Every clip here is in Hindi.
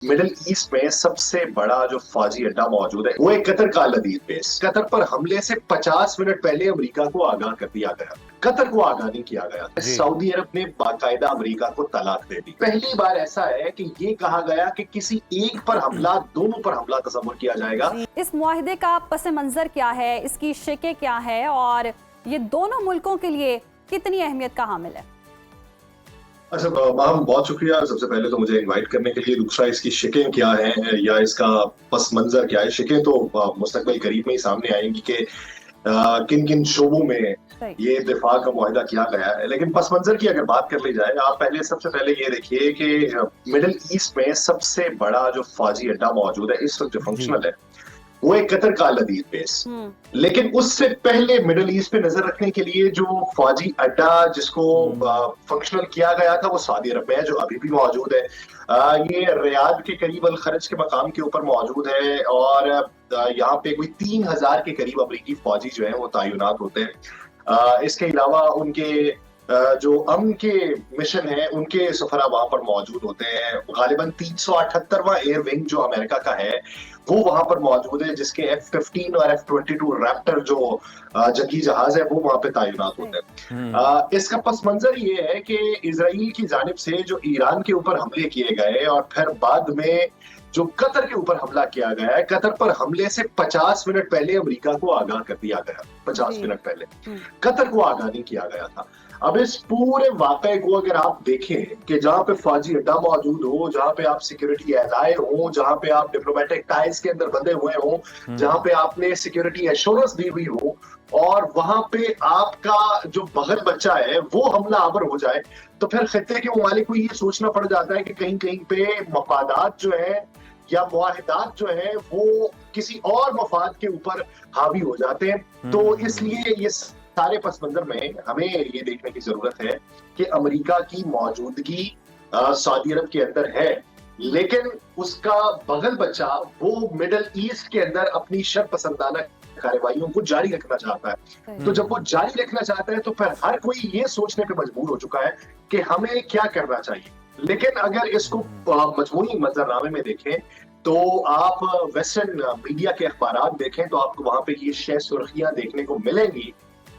मिडिल ईस्ट में सबसे बड़ा जो फौजी अड्डा मौजूद है वो है कतर का लदीद बेस। कतर पर हमले से 50 मिनट पहले अमेरिका को आगाह कर दिया गया। कतर को आगाह नहीं किया गया। जी। सऊदी अरब ने बाकायदा अमेरिका को तलाक दे दी। पहली बार ऐसा है कि ये कहा गया कि किसी एक पर हमला, दोनों पर हमला तस्वुर किया जाएगा। इस मुआहिदे का पस मंजर क्या है, इसकी शिकें क्या है और ये दोनों मुल्कों के लिए कितनी अहमियत का हामिल है? अच्छा मैम, बहुत शुक्रिया सबसे पहले तो मुझे इनवाइट करने के लिए। दूसरा, इसकी शिकें क्या हैं या इसका पस मंजर क्या है। शिकें तो मुस्तकबिल करीब में ही सामने आएंगी कि किन किन शोबों में ये दिफा का मुआहिदा किया गया है। लेकिन पस मंजर की अगर बात कर ली जाए, आप सबसे पहले ये देखिए कि मिडिल ईस्ट में सबसे बड़ा जो फौजी अड्डा मौजूद है इस वक्त जो फंक्शनल है वो एक कतर का लदीद बेस। लेकिन उससे पहले मिडिल ईस्ट पे नजर रखने के लिए जो फौजी अड्डा जिसको फंक्शनल किया गया था वो सऊदी अरब में है, जो अभी भी मौजूद है। ये रियाद के करीब अल खरज के मकाम के ऊपर मौजूद है और यहाँ पे कोई 3000 के करीब अमरीकी फौजी जो है वो तैनात होते हैं। इसके अलावा उनके जो अमन के मिशन है उनके सफरा वहां पर मौजूद होते हैं। गालिबन 378वां एयर विंग जो अमेरिका का है वो वहां पर मौजूद है, जिसके F-15 और F-22 रैप्टर जो जंगी जहाज है वो वहां पे तैनात होते हैं। इसका पस मंजर ये है कि इजराइल की जानिब से जो ईरान के ऊपर हमले किए गए और फिर बाद में जो कतर के ऊपर हमला किया गया है, कतर पर हमले से 50 मिनट पहले अमेरिका को आगाह कर दिया गया। 50 मिनट पहले कतर को आगाह नहीं किया गया था। अब इस पूरे वाकये को अगर आप देखें कि जहां पे फौजी अड्डा मौजूद हो, जहां पे आप सिक्योरिटी एलाय हो, जहां पे आप डिप्लोमेटिक टाइज के अंदर बंधे हुए हो, जहां पे आपने सिक्योरिटी एश्योरेंस दी हुई हो और वहां पे आपका जो बगल बच्चा है वो हमला आवर हो जाए, तो फिर खित्ते के ममालिक को ये सोचना पड़ जाता है कि कहीं कहीं पे मफादात जो है या मुआहिदात जो है वो किसी और मफाद के ऊपर हावी हो जाते हैं। तो इसलिए ये सारे पस मंजर में हमें ये देखने की जरूरत है कि अमेरिका की मौजूदगी सऊदी अरब के अंदर है, लेकिन उसका बगल बच्चा वो मिडिल ईस्ट के अंदर अपनी शरपसंदाना कार्रवाइयों को जारी रखना चाहता है। तो जब वो जारी रखना चाहता है तो फिर हर कोई ये सोचने पे मजबूर हो चुका है कि हमें क्या करना चाहिए। लेकिन अगर इसको मजमूई मंजरनामे में देखें तो आप वेस्टर्न मीडिया के अखबारात देखें तो आपको वहां पे ये शह सुर्खियां देखने को मिलेंगी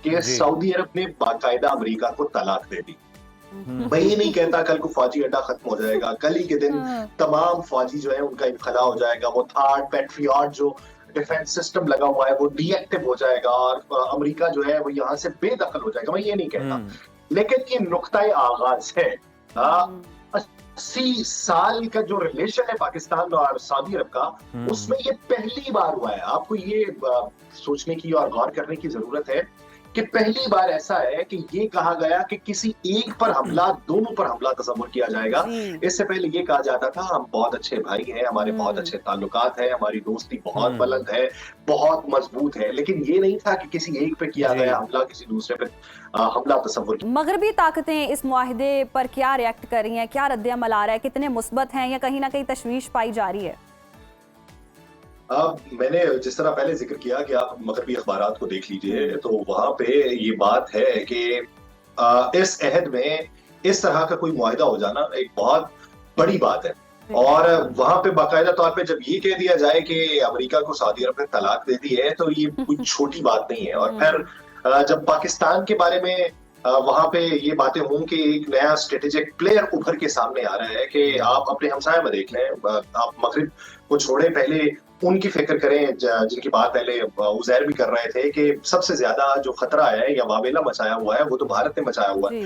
कि सऊदी अरब ने बाकायदा अमेरिका को तलाक दे दी। मैं ये नहीं कहता कल को फौजी अड्डा खत्म हो जाएगा, कल ही के दिन तमाम फौजी जो है उनका इनखला हो जाएगा, वो थर्ड पैट्रियट जो डिफेंस सिस्टम लगा हुआ है वो डीएक्टिव हो जाएगा और अमेरिका जो है वो यहाँ से बेदखल हो जाएगा। मैं ये नहीं कहता, लेकिन ये नुक्ता आगाज है। 80 साल का जो रिलेशन है पाकिस्तान और सऊदी अरब का, उसमें ये पहली बार हुआ है। आपको ये सोचने की और गौर करने की जरूरत है कि पहली बार ऐसा है कि ये कहा गया कि किसी एक पर हमला, दोनों पर हमला तस्वुर किया जाएगा। इससे पहले ये कहा जाता था हम बहुत अच्छे भाई हैं, हमारे बहुत अच्छे ताल्लुकात हैं, हमारी दोस्ती बहुत बुलंद है, बहुत मजबूत है, लेकिन ये नहीं था कि किसी एक पे किया गया हमला किसी दूसरे पे हमला तस्वुर। मगरबी ताकतें इस मुआहिदे पर क्या रिएक्ट कर रही हैं, क्या रद्द-ए-अमल आ रहा है, कितने मुस्बत हैं या कहीं ना कहीं तशवीश पाई जा रही है? मैंने जिस तरह पहले जिक्र किया कि आप मगरबी अखबारात को देख लीजिए तो वहां पे ये बात है कि इस अहद में इस तरह का कोई मुआहिदा हो जाना एक बहुत बड़ी बात है। और वहां पे बाकायदा तौर पे जब ये कह दिया जाए कि अमेरिका को सऊदी अरब ने तलाक दे दी है तो ये कोई छोटी बात नहीं है। और फिर जब पाकिस्तान के बारे में वहां पे ये बातें हों कि एक नया स्ट्रेटेजिक प्लेयर उभर के सामने आ रहा है कि आप अपने हमसाया में देख लें, आप मगरिब को छोड़े, पहले उनकी फिक्र करें जिनकी बात पहले उजैर भी कर रहे थे कि सबसे ज्यादा जो खतरा है या वावेला मचाया हुआ है वो तो भारत ने मचाया हुआ है।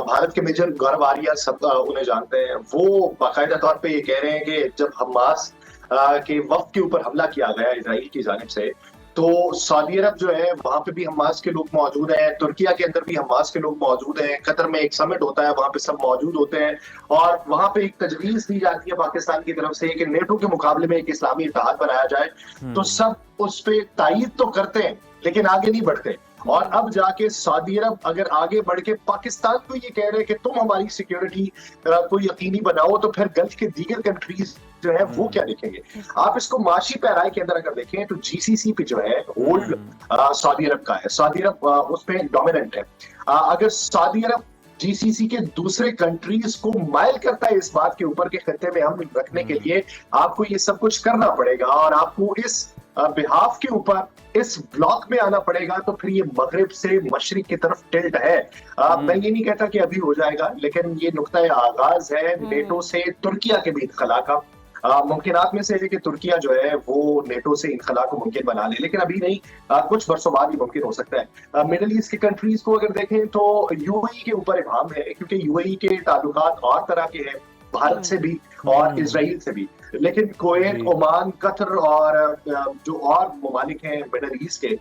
भारत के मेजर गौरव आर्या सब उन्हें जानते हैं, वो बाकायदा तौर पे ये कह रहे हैं कि जब हमास के वफ्द के ऊपर हमला किया गया इजराइल की जानिब से तो सऊदी अरब जो है वहां पे भी हमास के लोग मौजूद हैं, तुर्किया के अंदर भी हमास के लोग मौजूद हैं, कतर में एक समिट होता है वहां पे सब मौजूद होते हैं और वहां पे एक तजवीज दी जाती है पाकिस्तान की तरफ से कि नेटो के मुकाबले में एक इस्लामी इत्तेहाद बनाया जाए। तो सब उस पे तायीद तो करते हैं लेकिन आगे नहीं बढ़ते। और अब जाके सऊदी अरब अगर आगे बढ़ के पाकिस्तान को ये कह रहे हैं कि तुम हमारी सिक्योरिटी को यकीनी बनाओ, तो फिर गल्फ के दीगर कंट्रीज जो है वो क्या देखेंगे। आप इसको माशी पैराई के अंदर अगर देखें तो जीसीसी पे जो है होल्ड सऊदी अरब का है, सऊदी अरब उसमें डोमिनेंट है। अगर सऊदी अरब जीसीसी के दूसरे कंट्रीज को माइल करता है इस बात के ऊपर के खत्ते में हम रखने के लिए आपको ये सब कुछ करना पड़ेगा और आपको इस बिहाफ के ऊपर इस ब्लॉक में आना पड़ेगा। तो फिर ये मगरिब से मशरिक की तरफ टिल्ट है। मैं ये नहीं कहता कि अभी हो जाएगा, लेकिन ये नुक्ता आगाज है नेटो से तुर्किया के भी इनखला का। मुमकिनात में से है कि तुर्किया जो है वो नेटो से इनखला को मुमकिन बना ले, लेकिन अभी नहीं, कुछ वर्षों बाद ही मुमकिन हो सकता है। मिडिल ईस्ट की कंट्रीज को अगर देखें तो यूएई के ऊपर इबाम है, क्योंकि यूएई के ताल्लुकात और तरह के हैं, भारत से भी और इजराइल से भी। लेकिन कुवैत, ओमान, कतर और जो और ममालिक हैं मिडिल ईस्ट के,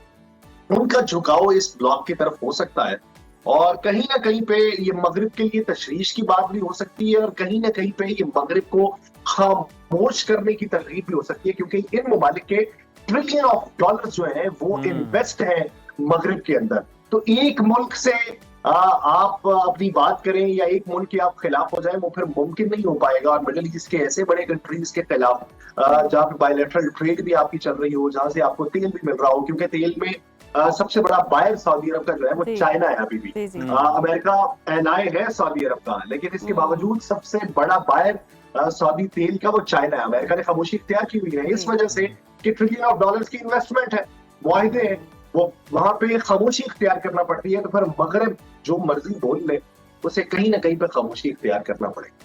उनका झुकाव इस ब्लॉक की तरफ हो सकता है और कहीं ना कहीं पे ये मगरिब के लिए तशवीश की बात भी हो सकती है और कहीं ना कहीं पे ये मगरिब को खामोश करने की तरगीब भी हो सकती है, क्योंकि इन ममालिक के ट्रिलियन ऑफ डॉलर्स जो है वो इन्वेस्ट है मगरिब के अंदर। तो एक मुल्क से आप अपनी बात करें या एक मुल्क के आप खिलाफ हो जाए, वो फिर मुमकिन नहीं हो पाएगा। और मिडिल ईस्ट के ऐसे बड़े कंट्रीज के खिलाफ जहाँ पे बायलैटरल ट्रेड भी आपकी चल रही हो, जहाँ से आपको तेल भी मिल रहा हो, क्योंकि तेल में सबसे बड़ा बायर सऊदी अरब का जो है वो चाइना है अभी भी। अमेरिका एलाय है सऊदी अरब का, लेकिन इसके बावजूद सबसे बड़ा बायर सऊदी तेल का वो चाइना है। अमेरिका ने खामोशी इख्तियार की हुई है इस वजह से कि ट्रिलियन ऑफ डॉलर्स की इन्वेस्टमेंट है, मुआहिदे हैं, वो वहां पे खामोशी इख्तियार करना पड़ती है। तो फिर मगरिब जो मर्जी बोल ले, उसे कहीं ना कहीं पे खामोशी इख्तियार करना पड़ेगा।